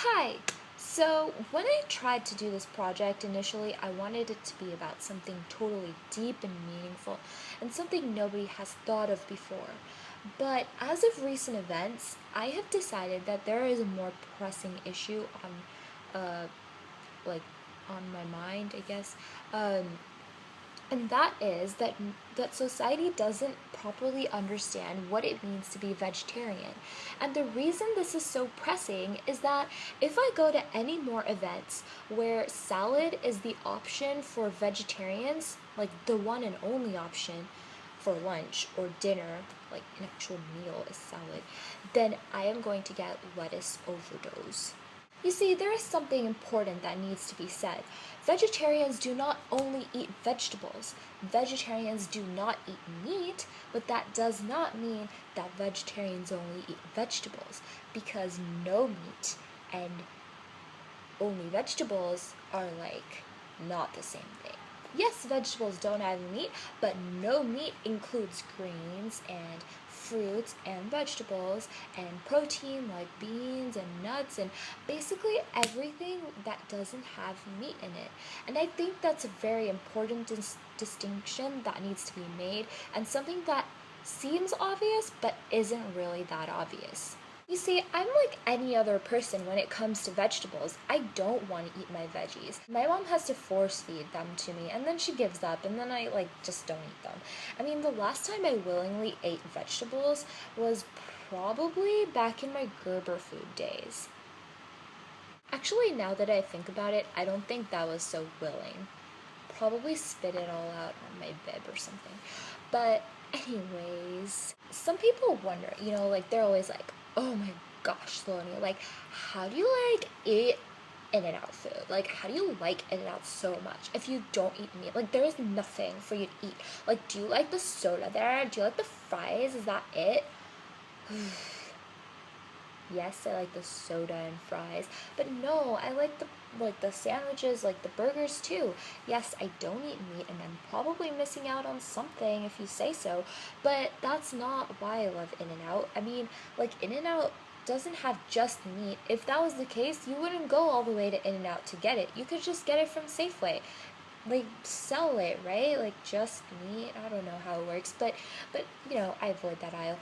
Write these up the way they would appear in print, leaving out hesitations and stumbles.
Hi! So, when I tried to do this project initially, I wanted it to be about something totally deep and meaningful, and something nobody has thought of before. But as of recent events, I have decided that there is a more pressing issue uh, like, on my mind, I guess. Um, and that is that society doesn't properly understand what it means to be vegetarian. And the reason this is so pressing is that if I go to any more events where salad is the option for vegetarians, like the one and only option for lunch or dinner, like an actual meal is salad, then I am going to get lettuce overdose. You see, there is something important that needs to be said. Vegetarians do not only eat vegetables, vegetarians do not eat meat, but that does not mean that vegetarians only eat vegetables, because no meat and only vegetables are like not the same thing. Yes, vegetables don't have meat, but no meat includes greens and fruits and vegetables and protein like beans and nuts and basically everything that doesn't have meat in it. And I think that's a very important distinction that needs to be made and something that seems obvious but isn't really that obvious. You see, I'm like any other person when it comes to vegetables. I don't want to eat my veggies. My mom has to force feed them to me, and then she gives up, and then I like just don't eat them. I mean, the last time I willingly ate vegetables was probably back in my Gerber food days. Actually, now that I think about it, I don't think that was so willing. Probably spit it all out on my bib or something. But anyways, some people wonder, like they're always like, "Oh my gosh, Sloane, like how do you like eat In-N-Out food? Like how do you like In-N-Out so much if you don't eat meat? Like there is nothing for you to eat. Like do you like the soda there? Do you like the fries? Is that it?" Yes, I like the soda and fries, but no, I like the sandwiches, like the burgers too. Yes, I don't eat meat and I'm probably missing out on something if you say so, but that's not why I love In-N-Out. I mean, like In-N-Out doesn't have just meat. If that was the case, you wouldn't go all the way to In-N-Out to get it. You could just get it from Safeway. Like sell it, right? Like just meat. I don't know how it works, but I avoid that aisle.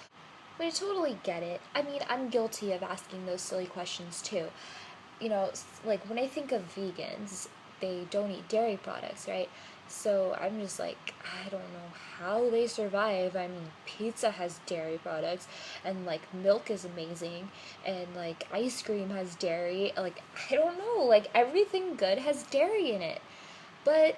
But I totally get it. I mean, I'm guilty of asking those silly questions too. Like when I think of vegans, they don't eat dairy products, right? So I'm just like, I don't know how they survive. I mean, pizza has dairy products, and like milk is amazing, and like ice cream has dairy. Like, I don't know, like everything good has dairy in it. But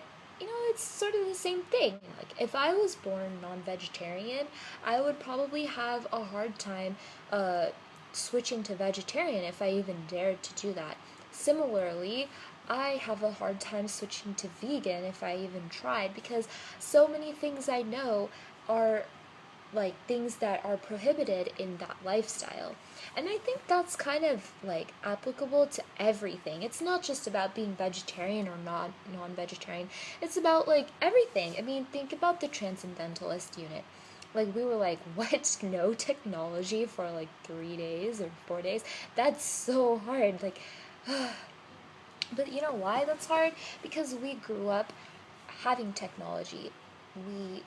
it's sort of the same thing. Like if I was born non-vegetarian, I would probably have a hard time uh, switching to vegetarian if I even dared to do that. Similarly, I have a hard time switching to vegan if I even tried because so many things I know are like things that are prohibited in that lifestyle. And I think that's kind of like applicable to everything. It's not just about being vegetarian or not non-vegetarian. It's about like everything. I mean, think about the transcendentalist unit. Like we were like, what? No technology for like 3 days or 4 days? That's so hard. Like but you know why that's hard? Because we grew up having technology. We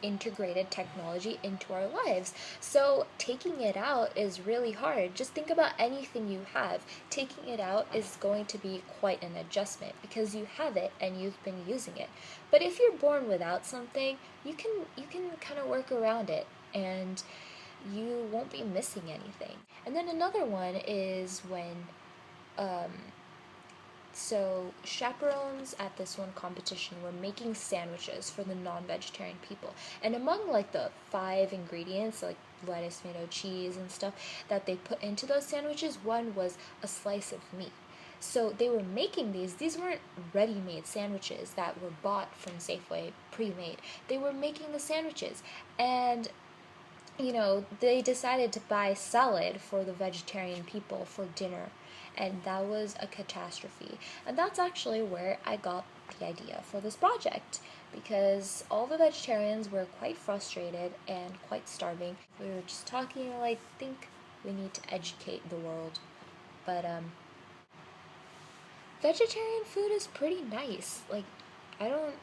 integrated technology into our lives. So taking it out is really hard. Just think about anything you have. Taking it out is going to be quite an adjustment because you have it and you've been using it. But if you're born without something, you can kind of work around it and you won't be missing anything. And then another one is when um, so chaperones at this one competition were making sandwiches for the non-vegetarian people, and among like the 5 ingredients like lettuce, tomato, cheese, and stuff that they put into those sandwiches, one was a slice of meat. So they were making these weren't ready-made sandwiches that were bought from Safeway pre-made. They were making the sandwiches, and they decided to buy salad for the vegetarian people for dinner, and that was a catastrophe. And that's actually where I got the idea for this project because all the vegetarians were quite frustrated and quite starving. We were just talking, I think we need to educate the world. But Vegetarian food is pretty nice. Like, I don't.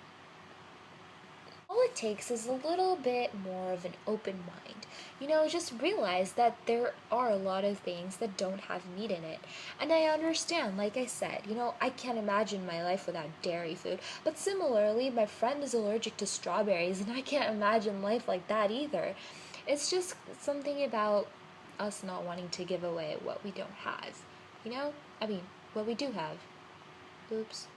All it takes is a little bit more of an open mind. Just realize that there are a lot of things that don't have meat in it. And I understand, like I said, I can't imagine my life without dairy food. But similarly, my friend is allergic to strawberries, and I can't imagine life like that either. It's just something about us not wanting to give away what we don't have. I mean, what we do have. Oops.